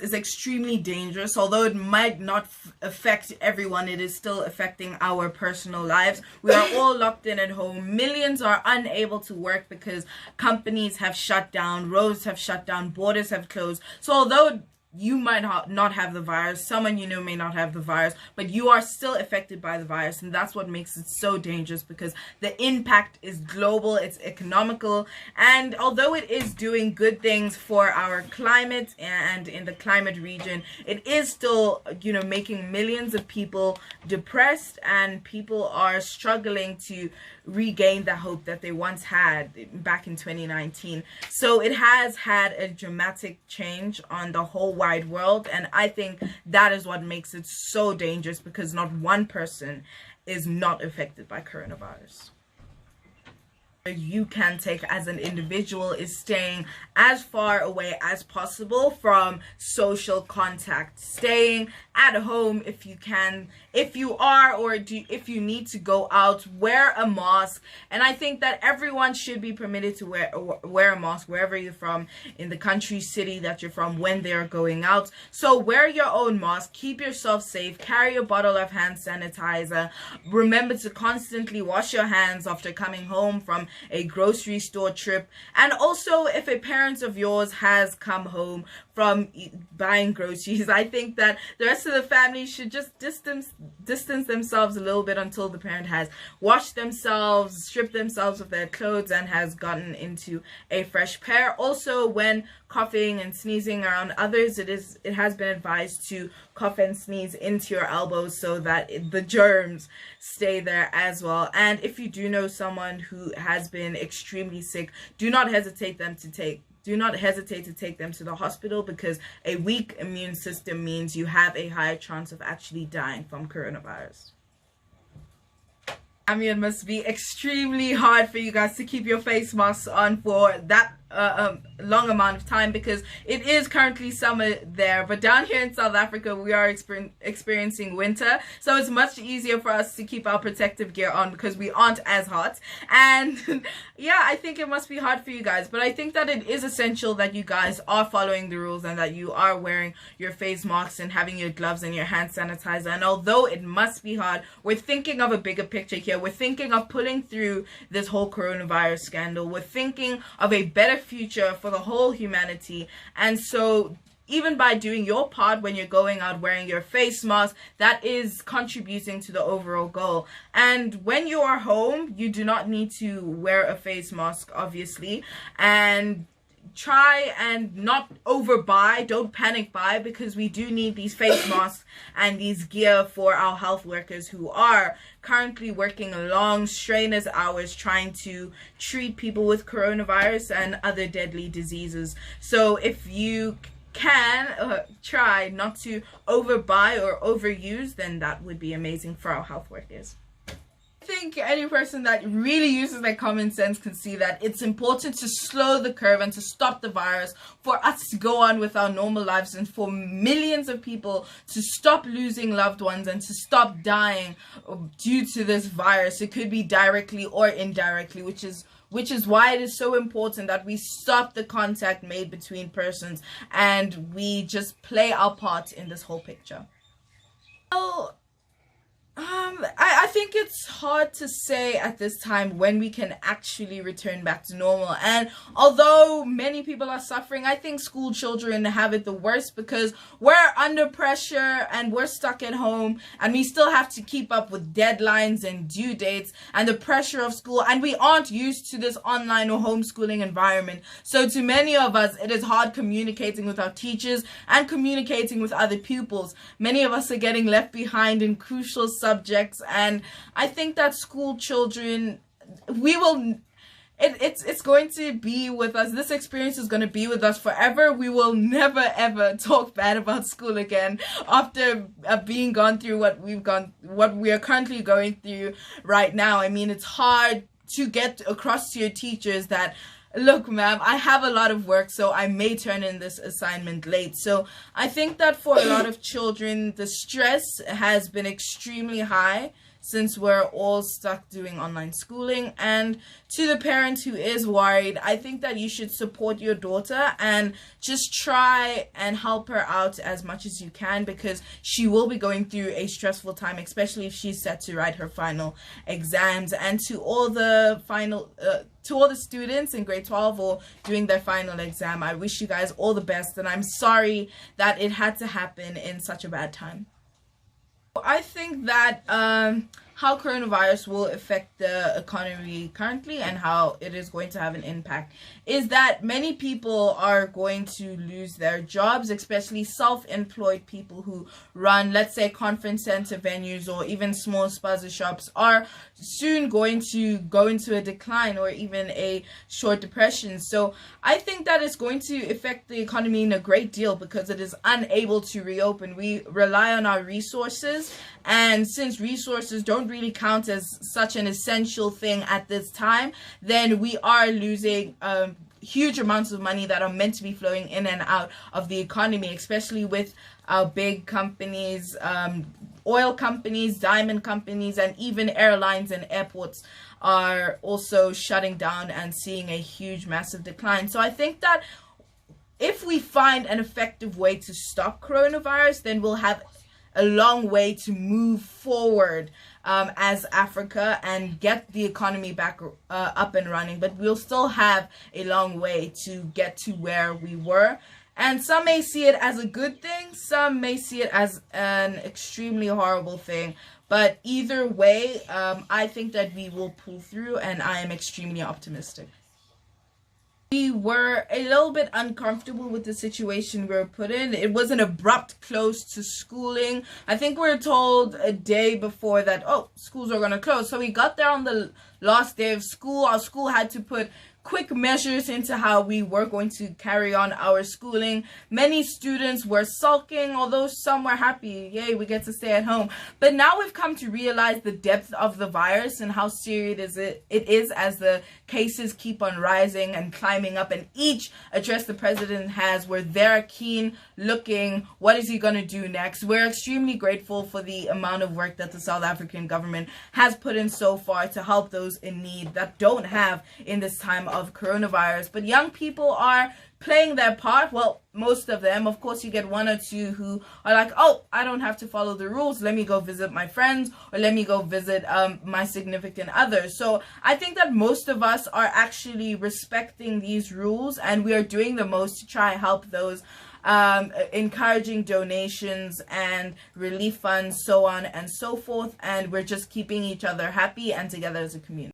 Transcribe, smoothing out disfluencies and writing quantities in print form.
is extremely dangerous. Although it might not affect everyone, it is still affecting our personal lives. We are all locked in at home. Millions are unable to work because companies have shut down, roads have shut down, borders have closed. So although you might not have the virus, someone you know may not have the virus, but you are still affected by the virus, and that's what makes it so dangerous, because the impact is global, it's economical, and although it is doing good things for our climate and in the climate region, it is still, you know, making millions of people depressed, and people are struggling to regain the hope that they once had back in 2019. So it has had a dramatic change on the whole wide world, and I think that is what makes it so dangerous, because not one person is not affected by coronavirus. You can take as an individual is staying as far away as possible from social contact, staying at home if you can. If you are, or if you need to go out, wear a mask. And I think that everyone should be permitted to wear a mask wherever you're from, in the country, city that you're from, when they're going out. So wear your own mask, keep yourself safe, carry a bottle of hand sanitizer. Remember to constantly wash your hands after coming home from a grocery store trip. And also, if a parent of yours has come home from buying groceries, I think that the rest of the family should just distance themselves a little bit until the parent has washed themselves, stripped themselves of their clothes, and has gotten into a fresh pair. Also, when coughing and sneezing around others, it has been advised to cough and sneeze into your elbows so that the germs stay there as well. And if you do know someone who has been extremely sick, do not hesitate to take them to the hospital, because a weak immune system means you have a higher chance of actually dying from coronavirus. I mean, it must be extremely hard for you guys to keep your face masks on for that long amount of time, because it is currently summer there, but down here in South Africa we are experiencing winter, so it's much easier for us to keep our protective gear on because we aren't as hot. And yeah, I think it must be hard for you guys, but I think that it is essential that you guys are following the rules and that you are wearing your face masks and having your gloves and your hand sanitizer. And although it must be hard, we're thinking of a bigger picture here. We're thinking of pulling through this whole coronavirus scandal. We're thinking of a better future for the whole humanity. And so even by doing your part when you're going out wearing your face mask, that is contributing to the overall goal. And when you are home, you do not need to wear a face mask, obviously. And try and not overbuy, don't panic buy, because we do need these face masks and these gear for our health workers who are currently working long, strenuous hours trying to treat people with coronavirus and other deadly diseases. So if you can try not to overbuy or overuse, then that would be amazing for our health workers. I think any person that really uses their common sense can see that it's important to slow the curve and to stop the virus, for us to go on with our normal lives, and for millions of people to stop losing loved ones and to stop dying due to this virus. It could be directly or indirectly, which is why it is so important that we stop the contact made between persons and we just play our part in this whole picture. Well, I think it's hard to say at this time when we can actually return back to normal. And although many people are suffering, I think school children have it the worst, because we're under pressure and we're stuck at home and we still have to keep up with deadlines and due dates and the pressure of school, and we aren't used to this online or homeschooling environment. So to many of us, it is hard communicating with our teachers and communicating with other pupils. Many of us are getting left behind in crucial subjects, and I think that school children, it's going to be with us. This experience is going to be with us forever. We will never ever talk bad about school again after being gone through what we are currently going through right now. I mean, it's hard to get across to your teachers that, look, ma'am, I have a lot of work, so I may turn in this assignment late. So I think that for a lot of children, the stress has been extremely high. since we're all stuck doing online schooling. And to the parent who is worried, I think that you should support your daughter and just try and help her out as much as you can, because she will be going through a stressful time, especially if she's set to write her final exams. And to all the students in grade 12 or doing their final exam, I wish you guys all the best, and I'm sorry that it had to happen in such a bad time. I think that how coronavirus will affect the economy currently and how it is going to have an impact is that many people are going to lose their jobs, especially self-employed people who run, let's say, conference center venues or even small spaza shops are soon going to go into a decline or even a short depression. So I think that it's going to affect the economy in a great deal because it is unable to reopen. We rely on our resources, and since resources don't really count as such an essential thing at this time, then we are losing huge amounts of money that are meant to be flowing in and out of the economy, especially with our big companies, oil companies, diamond companies, and even airlines and airports are also shutting down and seeing a huge, massive decline. So I think that if we find an effective way to stop coronavirus, then we'll have a long way to move forward as Africa and get the economy back up and running. But we'll still have a long way to get to where we were. And some may see it as a good thing, some may see it as an extremely horrible thing. But either way, I think that we will pull through, and I am extremely optimistic. We were a little bit uncomfortable with the situation we were put in. It was an abrupt close to schooling. I think we were told a day before that, oh, schools are going to close. So we got there on the last day of school. Our school had to put quick measures into how we were going to carry on our schooling. Many students were sulking, although some were happy. Yay, we get to stay at home. But now we've come to realize the depth of the virus and how serious it is as the cases keep on rising and climbing up. And each address the president has, where they're keen looking, what is he going to do next? We're extremely grateful for the amount of work that the South African government has put in so far to help those in need that don't have in this time of coronavirus. But young people are playing their part. Well, most of them. Of course, you get one or two who are like, oh, I don't have to follow the rules. Let me go visit my friends, or let me go visit my significant other. So I think that most of us are actually respecting these rules, and we are doing the most to try and help those, encouraging donations and relief funds, so on and so forth. And we're just keeping each other happy and together as a community.